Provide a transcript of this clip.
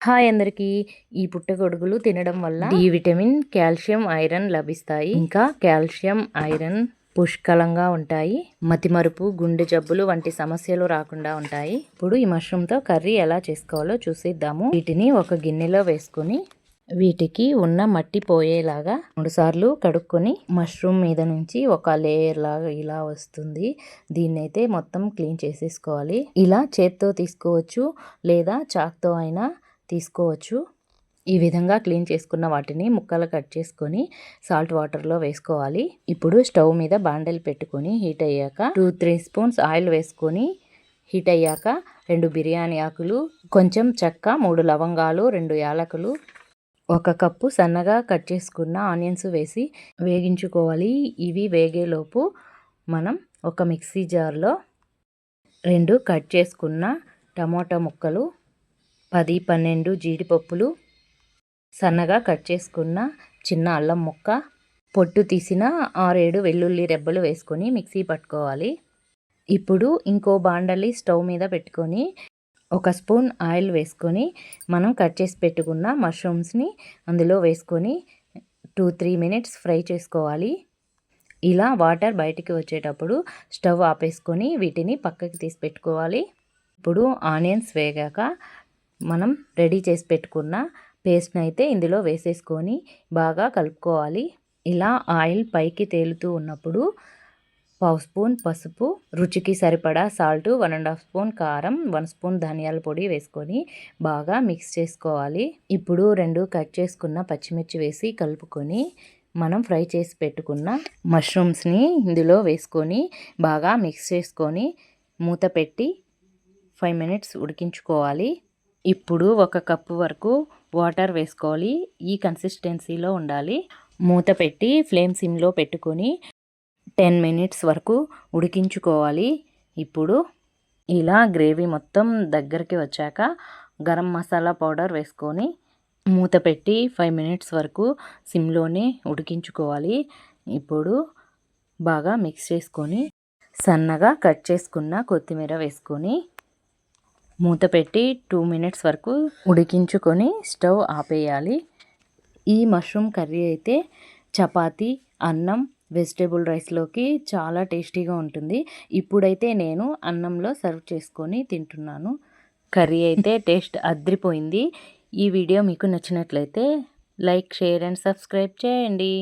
Hi అందరికీ. ఈ పుట్టగొడుగులు తినడం వల్ల డి విటమిన్, కాల్షియం, ఐరన్ లభిస్తాయి. ఇంకా కాల్షియం, ఐరన్ పుష్కలంగా ఉంటాయి. మతిమరుపు, గుండె జబ్బులు వంటి సమస్యలు రాకుండా ఉంటాయి. ఇప్పుడు ఈ మష్రూమ్తో కర్రీ ఎలా చేసుకోవాలో చూసిద్దాము. వీటిని ఒక గిన్నెలో వేసుకొని వీటికి ఉన్న మట్టి పోయేలాగా 3 సార్లు కడుక్కొని మష్రూమ్ మీద నుంచి ఒక లేయర్ లాగా ఇలా వస్తుంది. దీన్నైతే మొత్తం క్లీన్ చేసేసుకోవాలి. ఇలా చేత్తో తీసుకోవచ్చు లేదా చాక్తో అయినా తీసుకోవచ్చు. ఈ విధంగా క్లీన్ చేసుకున్న వాటిని ముక్కలు కట్ చేసుకొని సాల్ట్ వాటర్లో వేసుకోవాలి. ఇప్పుడు స్టవ్ మీద బాండెలు పెట్టుకొని హీట్ అయ్యాక 2-3 స్పూన్స్ ఆయిల్ వేసుకొని హీట్ అయ్యాక 2 బిర్యానీ ఆకులు, కొంచెం చెక్క, 3 లవంగాలు, 2 యాలకులు, 1 కప్పు సన్నగా కట్ చేసుకున్న ఆనియన్స్ వేసి వేగించుకోవాలి. ఇవి వేగేలోపు మనం ఒక మిక్సీ జార్లో 2 కట్ చేసుకున్న టమోటా ముక్కలు, 10-12 జీడిపప్పులు, సన్నగా కట్ చేసుకున్న చిన్న అల్లం ముక్క, పొట్టు తీసిన 6-7 వెల్లుల్లి రెబ్బలు వేసుకొని మిక్సీ పట్టుకోవాలి. ఇప్పుడు ఇంకో బాండలి స్టవ్ మీద పెట్టుకొని 1 స్పూన్ ఆయిల్ వేసుకొని మనం కట్ చేసి పెట్టుకున్న మష్రూమ్స్ని అందులో వేసుకొని 2-3 మినిట్స్ ఫ్రై చేసుకోవాలి. ఇలా వాటర్ బయటికి వచ్చేటప్పుడు స్టవ్ ఆపేసుకొని వీటిని పక్కకి తీసి పెట్టుకోవాలి. ఇప్పుడు ఆనియన్స్ వేగాక మనం రెడీ చేసి పెట్టుకున్న పేస్ట్ని అయితే ఇందులో వేసేసుకొని బాగా కలుపుకోవాలి. ఇలా ఆయిల్ పైకి తేలుతూ ఉన్నప్పుడు 1/2 స్పూన్ పసుపు, రుచికి సరిపడా సాల్ట్, 1.5 స్పూన్ కారం, 1 స్పూన్ ధనియాల పొడి వేసుకొని బాగా మిక్స్ చేసుకోవాలి. ఇప్పుడు 2 కట్ చేసుకున్న పచ్చిమిర్చి వేసి కలుపుకొని మనం ఫ్రై చేసి పెట్టుకున్న మష్రూమ్స్ని ఇందులో వేసుకొని బాగా మిక్స్ చేసుకొని మూత పెట్టి 5 మినిట్స్ ఉడికించుకోవాలి. ఇప్పుడు 1 కప్పు వరకు వాటర్ వేసుకోవాలి. ఈ కన్సిస్టెన్సీలో ఉండాలి. మూత పెట్టి ఫ్లేమ్ సిమ్లో పెట్టుకొని 10 మినిట్స్ వరకు ఉడికించుకోవాలి. ఇప్పుడు ఇలా గ్రేవీ మొత్తం దగ్గరికి వచ్చాక గరం మసాలా పౌడర్ వేసుకొని మూత పెట్టి 5 మినిట్స్ వరకు సిమ్లోనే ఉడికించుకోవాలి. ఇప్పుడు బాగా మిక్స్ చేసుకొని సన్నగా కట్ చేసుకున్న కొత్తిమీర వేసుకొని మూత పెట్టి 2 మినిట్స్ వరకు ఉడికించుకొని స్టవ్ ఆపేయాలి. ఈ మష్రూమ్ కర్రీ అయితే చపాతీ, అన్నం, వెజిటేబుల్ రైస్లోకి చాలా టేస్టీగా ఉంటుంది. ఇప్పుడైతే నేను అన్నంలో సర్వ్ చేసుకొని తింటున్నాను. కర్రీ అయితే టేస్ట్ అద్రిపోయింది. ఈ వీడియో మీకు నచ్చినట్లయితే లైక్, షేర్ అండ్ సబ్స్క్రైబ్ చేయండి.